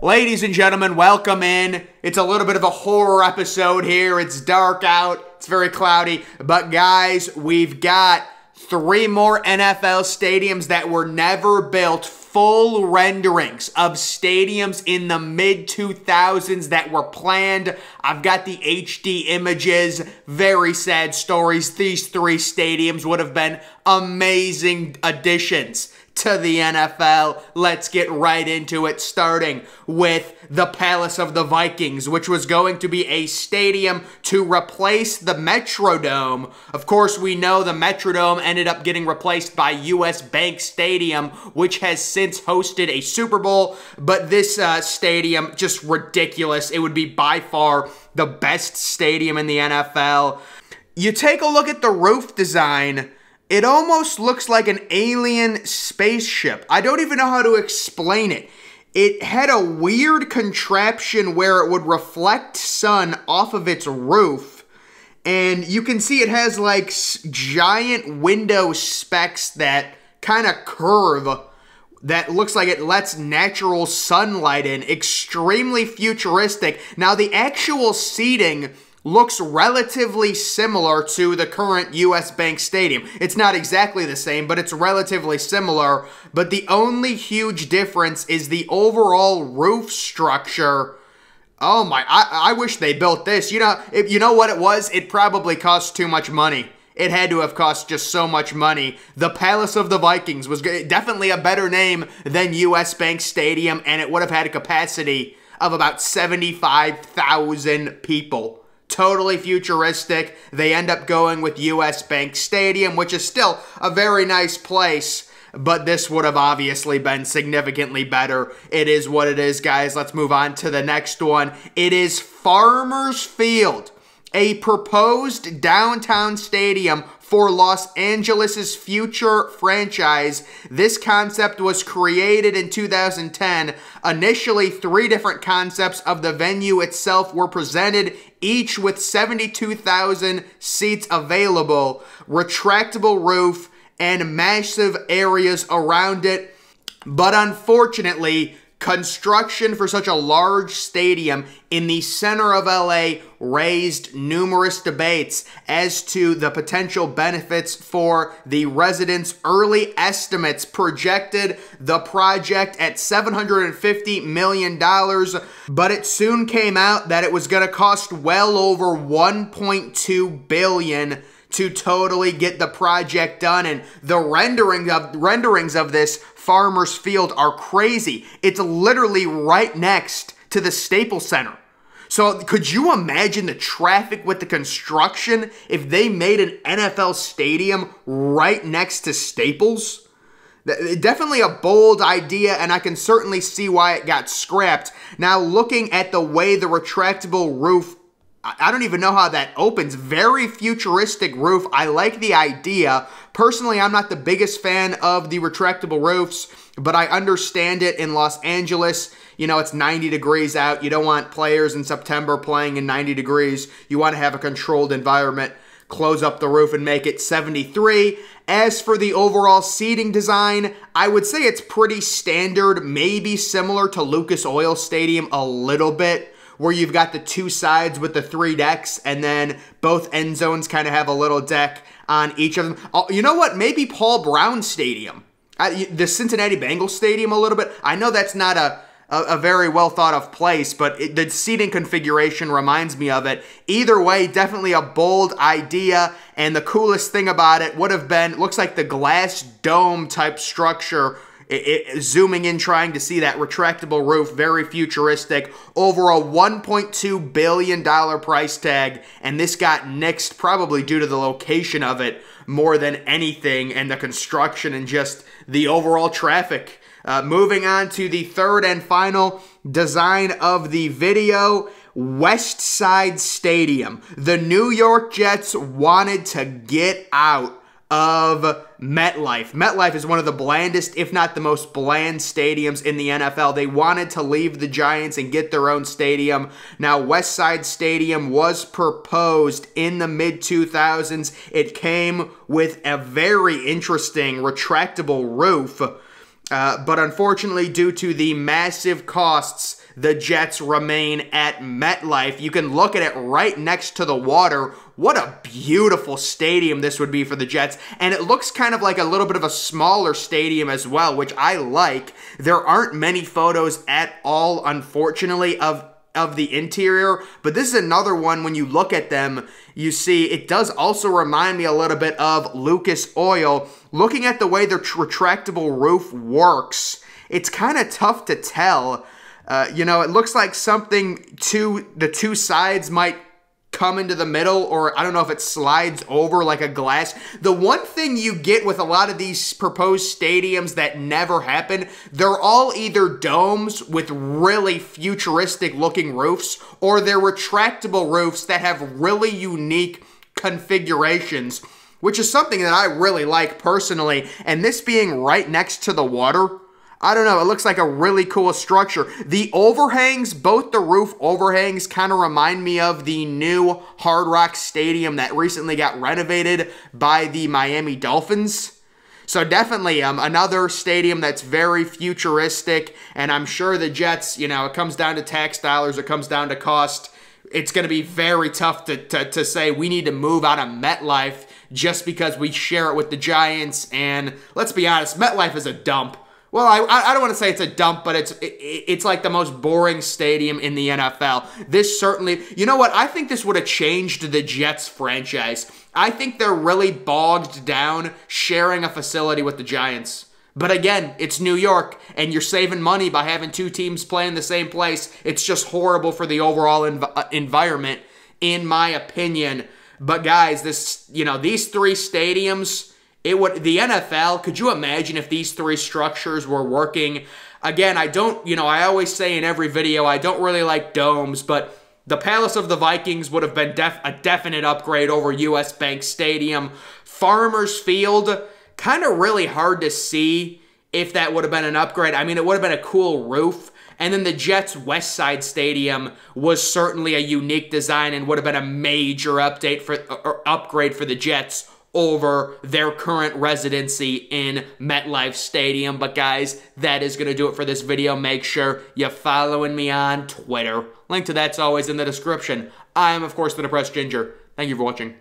Ladies and gentlemen, welcome in. It's a little bit of a horror episode here. It's dark out. It's very cloudy. But guys, we've got 3 more NFL stadiums that were never built. Full renderings of stadiums in the mid-2000s that were planned. I've got the HD images. Very sad stories. These 3 stadiums would have been amazing additions to the NFL. Let's get right into it, starting with the Palace of the Vikings, which was going to be a stadium to replace the Metrodome. Of course, we know the Metrodome ended up getting replaced by US Bank Stadium, which has since hosted a Super Bowl, but this stadium, just ridiculous. It would be by far the best stadium in the NFL. You take a look at the roof design, it almost looks like an alien spaceship. I don't even know how to explain it. It had a weird contraption where it would reflect sun off of its roof. And you can see it has like giant window specks that kind of curve. That looks like it lets natural sunlight in. Extremely futuristic. Now the actual seating looks relatively similar to the current US Bank Stadium. It's not exactly the same, but it's relatively similar. But the only huge difference is the overall roof structure. Oh my, I wish they built this. You know what it was? It probably cost too much money. It had to have cost just so much money. The Palace of the Vikings was definitely a better name than US Bank Stadium, and it would have had a capacity of about 75,000 people. Totally futuristic. They end up going with US Bank Stadium, which is still a very nice place, but this would have obviously been significantly better. It is what it is, guys. Let's move on to the next one. It is Farmers Field, a proposed downtown stadium for Los Angeles' future franchise. This concept was created in 2010. Initially, 3 different concepts of the venue itself were presented, each with 72,000 seats available, retractable roof, and massive areas around it. But unfortunately, construction for such a large stadium in the center of LA raised numerous debates as to the potential benefits for the residents. Early estimates projected the project at $750 million, but it soon came out that it was going to cost well over $1.2 billion to totally get the project done. And the renderings of this Farmers Field are crazy. It's literally right next to the Staples Center. So could you imagine the traffic with the construction if they made an NFL stadium right next to Staples? Definitely a bold idea, and I can certainly see why it got scrapped. Now, looking at the way the retractable roof, I don't even know how that opens. Very futuristic roof. I like the idea. Personally, I'm not the biggest fan of the retractable roofs, but I understand it in Los Angeles. You know, it's 90 degrees out. You don't want players in September playing in 90 degrees. You want to have a controlled environment. Close up the roof and make it 73. As for the overall seating design, I would say it's pretty standard, maybe similar to Lucas Oil Stadium a little bit, where you've got the 2 sides with the 3 decks, and then both end zones kind of have a little deck on each of them. Oh, you know what? Maybe Paul Brown Stadium. The Cincinnati Bengals Stadium a little bit. I know that's not a very well thought of place, but the seating configuration reminds me of it. Either way, definitely a bold idea, and the coolest thing about it would have been, looks like the glass dome type structure, zooming in, trying to see that retractable roof, very futuristic. Over a $1.2 billion price tag, and this got nixed probably due to the location of it more than anything, and the construction and just the overall traffic. Moving on to the third and final design of the video, West Side Stadium. The New York Jets wanted to get out of MetLife. MetLife is one of the blandest, if not the most bland stadiums in the NFL. They wanted to leave the Giants and get their own stadium. Now, West Side Stadium was proposed in the mid-2000s. It came with a very interesting retractable roof, but unfortunately, due to the massive costs the Jets remain at MetLife. You can look at it right next to the water. What a beautiful stadium this would be for the Jets. And it looks kind of like a little bit of a smaller stadium as well, which I like. There aren't many photos at all, unfortunately, of the interior, but this is another one. When you look at them, you see it does also remind me a little bit of Lucas Oil. Looking at the way their retractable roof works, it's kind of tough to tell. You know, it looks like something the two sides might come into the middle, or I don't know if it slides over like a glass. The one thing you get with a lot of these proposed stadiums that never happen, they're all either domes with really futuristic looking roofs, or they're retractable roofs that have really unique configurations, which is something that I really like personally. And this being right next to the water, I don't know, it looks like a really cool structure. The overhangs, both the roof overhangs, kind of remind me of the new Hard Rock Stadium that recently got renovated by the Miami Dolphins. So definitely another stadium that's very futuristic, and I'm sure the Jets, you know, it comes down to tax dollars, it comes down to cost. It's going to be very tough to say we need to move out of MetLife just because we share it with the Giants, and let's be honest, MetLife is a dump. Well, I don't want to say it's a dump, but it's like the most boring stadium in the NFL. This certainly, you know what? I think this would have changed the Jets franchise. I think they're really bogged down sharing a facility with the Giants. But again, it's New York, and you're saving money by having two teams play in the same place. It's just horrible for the overall environment, in my opinion. But guys, these three stadiums, the NFL, could you imagine if these three structures were working? Again, I always say in every video, I don't really like domes, but the Palace of the Vikings would have been a definite upgrade over US Bank Stadium. Farmers Field, kind of really hard to see if that would have been an upgrade. I mean, it would have been a cool roof. And then the Jets' West Side Stadium was certainly a unique design and would have been a major upgrade for the Jets over their current residency in MetLife Stadium. But guys, that is going to do it for this video. Make sure you're following me on Twitter. Link to that's always in the description. I am, of course, the Depressed Ginger. Thank you for watching.